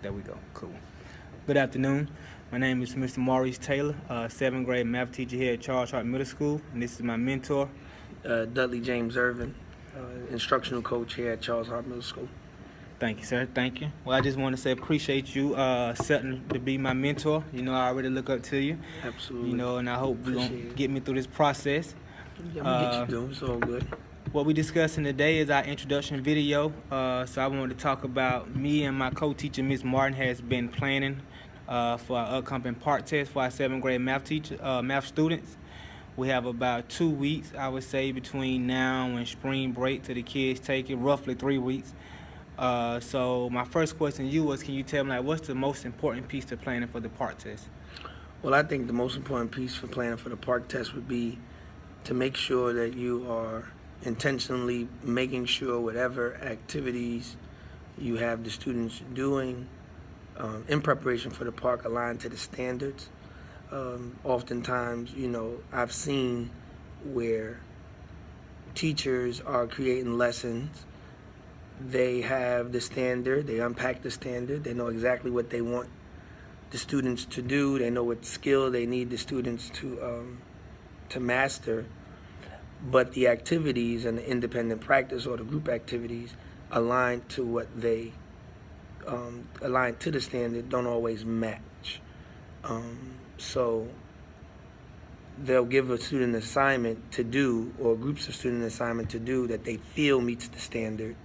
There we go. Cool. Good afternoon. My name is Mr. Maurice Taylor, 7th grade math teacher here at Charles Hart Middle School, and this is my mentor. Dudley James Irvin, instructional coach here at Charles Hart Middle School. Thank you, sir. Thank you. Well, I just want to say appreciate you accepting to be my mentor. I already look up to you. Absolutely. And I hope you're going to get me through this process. Yeah, I'm going to get you through. It's all good. What we're discussing today is our introduction video. So I wanted to talk about me and my co-teacher, Ms. Martin, has been planning for our upcoming part test for our 7th grade math students. We have about 2 weeks, I would say, between now and spring break till the kids take it, roughly 3 weeks. So my first question to you was, can you tell me, what's the most important piece to planning for the part test? Well, I think the most important piece for planning for the part test would be to make sure that you are intentionally making sure whatever activities you have the students doing in preparation for the park align to the standards. Oftentimes, I've seen where teachers are creating lessons. They have the standard, they unpack the standard, they know exactly what they want the students to do, they know what skill they need the students to master, but the activities and the independent practice or the group activities aligned to what they aligned to the standard don't always match. So they'll give a student an assignment to do, or groups of student assignment to do that they feel meets the standard,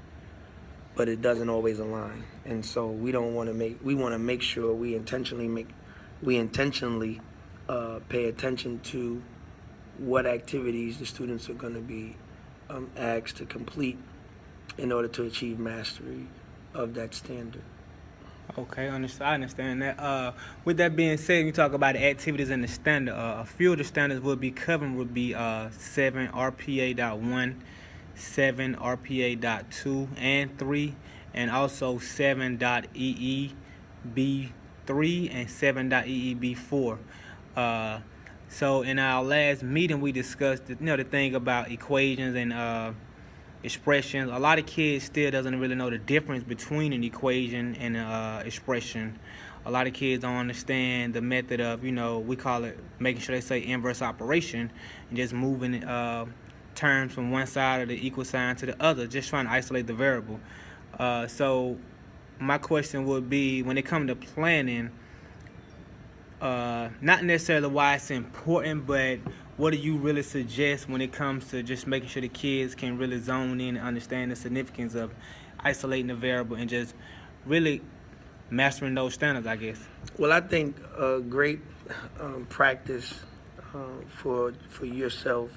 but it doesn't always align. And so we want to make sure we intentionally pay attention to what activities the students are going to be asked to complete in order to achieve mastery of that standard. Okay, I understand that. With that being said, you talk about the activities and the standard. A few of the standards we'll be covering would be 7 RPA.1, 7 RPA.2 and 3, and also 7.EEB3 and 7.EEB4. So in our last meeting, we discussed the thing about equations and expressions. A lot of kids still doesn't really know the difference between an equation and an expression. A lot of kids don't understand the method of, we call it making sure they say inverse operation and just moving terms from one side of the equal sign to the other, just trying to isolate the variable. So my question would be, when it comes to planning, not necessarily why it's important, but what do you really suggest when it comes to just making sure the kids can really zone in and understand the significance of isolating the variable and just really mastering those standards, I guess? Well, I think a great practice for yourself,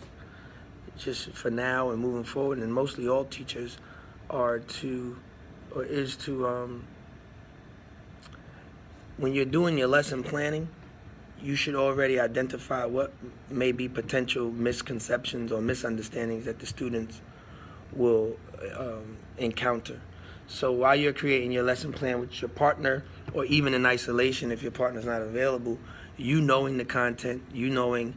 just for now and moving forward, and mostly all teachers, is to when you're doing your lesson planning, you should already identify what may be potential misconceptions or misunderstandings that the students will encounter. So while you're creating your lesson plan with your partner, or even in isolation if your partner's not available, you knowing the content, you knowing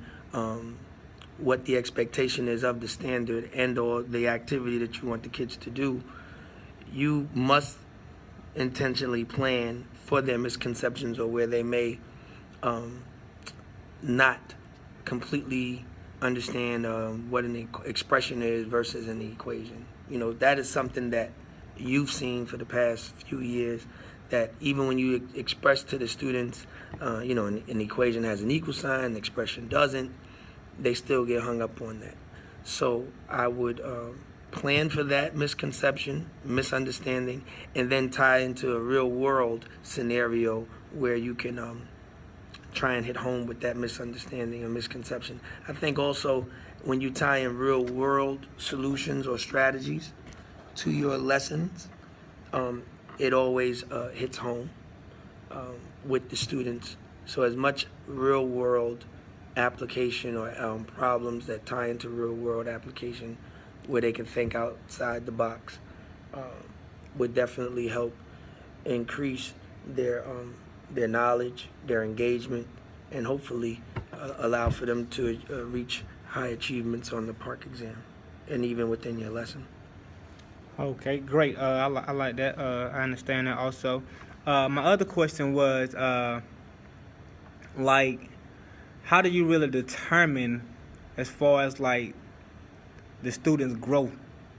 what the expectation is of the standard and or the activity that you want the kids to do, you must intentionally plan for their misconceptions or where they may not completely understand what an expression is versus an equation. That is something that you've seen for the past few years, that even when you express to the students, an equation has an equal sign, an expression doesn't, they still get hung up on that. So I would plan for that misconception, misunderstanding, and then tie into a real world scenario where you can try and hit home with that misunderstanding or misconception. I think also when you tie in real world solutions or strategies to your lessons, it always hits home with the students. So as much real world application or problems that tie into real world application where they can think outside the box would definitely help increase their knowledge, their engagement, and hopefully allow for them to reach high achievements on the park exam and even within your lesson. Okay, great. I like that. I understand that also. My other question was, like, how do you really determine, as far as like the students' growth?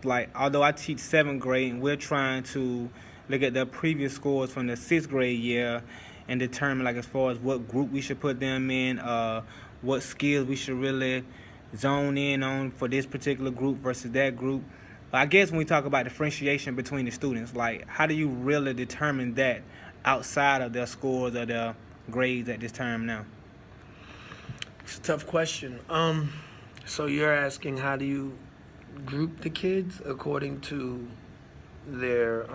Like, although I teach seventh grade, and we're trying to look at their previous scores from the sixth grade year and determine, like, as far as what group we should put them in, what skills we should really zone in on for this particular group versus that group. I guess when we talk about differentiation between the students, like, how do you really determine that outside of their scores or their grades at this term now? It's a tough question. So you're asking how do you group the kids according to their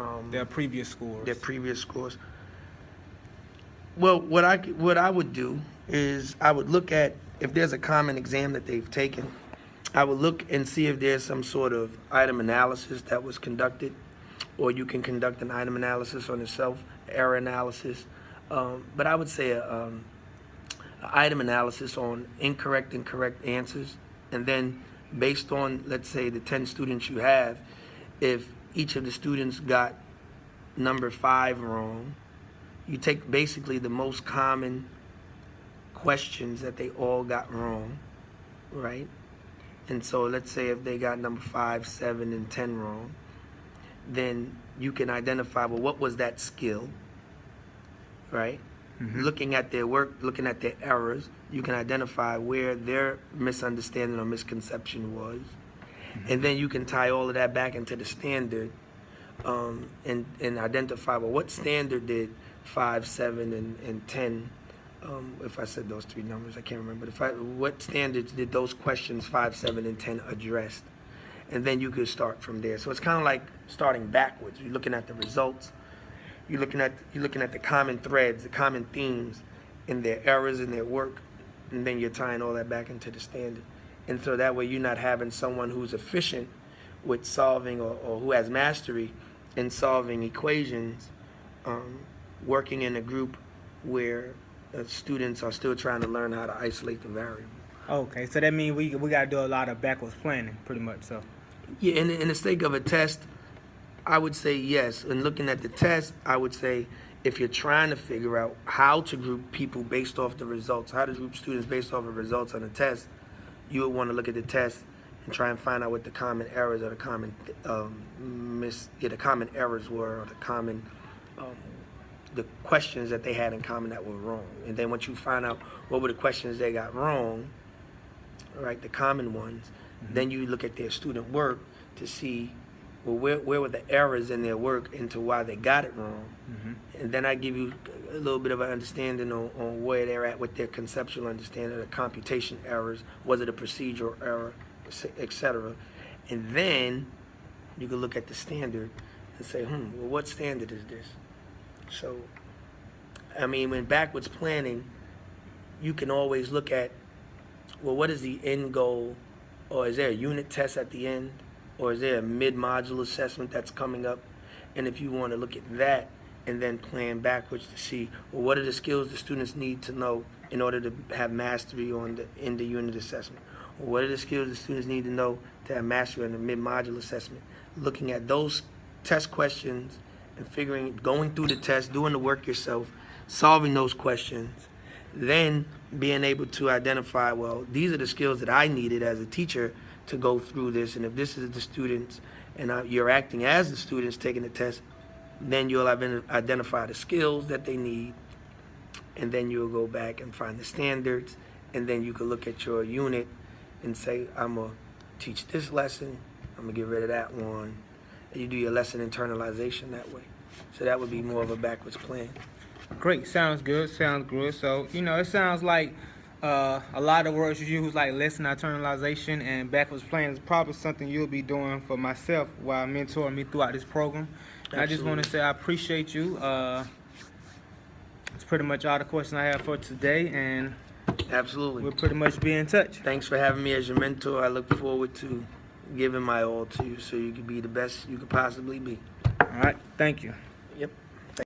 Previous scores. their previous scores? Well, what I would do is I would look at if there's a common exam that they've taken. I would look and see if there's some sort of item analysis that was conducted, or you can conduct an item analysis on yourself, error analysis. But I would say a item analysis on incorrect and correct answers, and then based on, let's say, the 10 students you have, if each of the students got number 5 wrong, you take basically the most common questions that they all got wrong, right? And so let's say if they got number 5, 7, and 10 wrong, then you can identify, well, what was that skill, right? Mm-hmm. Looking at their work, looking at their errors, you can identify where their misunderstanding or misconception was. Mm-hmm. And then you can tie all of that back into the standard, and identify, well, what standard did 5, 7, and 10, if I said those 3 numbers, I can't remember. What standards did those questions 5, 7, and 10 address? And then you could start from there. So it's kind of like starting backwards. You're looking at the results. You're looking at the common threads, the common themes in their errors in their work, and then you're tying all that back into the standard. And so that way you're not having someone who's efficient with solving or who has mastery in solving equations, working in a group where students are still trying to learn how to isolate the variable. Okay, so that means we got to do a lot of backwards planning, pretty much. So. Yeah, in the sake of a test, I would say yes. And looking at the test, I would say if you're trying to figure out how to group people based off the results, how to group students based off of results on the test, you would want to look at the test and try and find out what the common errors or the common common errors were, or the questions that they had in common that were wrong. And then once you find out what were the questions they got wrong, right, the common ones, mm-hmm. Then you look at their student work to see, well, where were the errors in their work into why they got it wrong. Mm-hmm. And then I give you a little bit of an understanding on where they're at with their conceptual understanding of the computation errors, was it a procedural error, etc. And then you can look at the standard and say, well, what standard is this? So, I mean, when backwards planning, you can always look at, well, what is the end goal? Or is there a unit test at the end? Or is there a mid-module assessment that's coming up? And if you want to look at that and then plan backwards to see, well, what are the skills the students need to know in order to have mastery in the unit assessment? Or what are the skills the students need to know to have mastery in the mid-module assessment? Looking at those test questions and going through the test, doing the work yourself, solving those questions, then being able to identify, well, these are the skills that I needed as a teacher to go through this, and if this is the students and you're acting as the students taking the test, then you'll identify the skills that they need, and then you'll go back and find the standards, and then you can look at your unit and say, I'm going to teach this lesson, I'm going to get rid of that one, and you do your lesson internalization that way. So that would be more of a backwards plan. Great, sounds good. So, it sounds like a lot of words you use, like lesson internalization and backwards planning, is probably something you'll be doing for myself while mentoring me throughout this program. I just want to say I appreciate you. It's pretty much all the questions I have for today, and absolutely, we'll pretty much be in touch. Thanks for having me as your mentor. I look forward to giving my all to you so you can be the best you could possibly be. All right, thank you.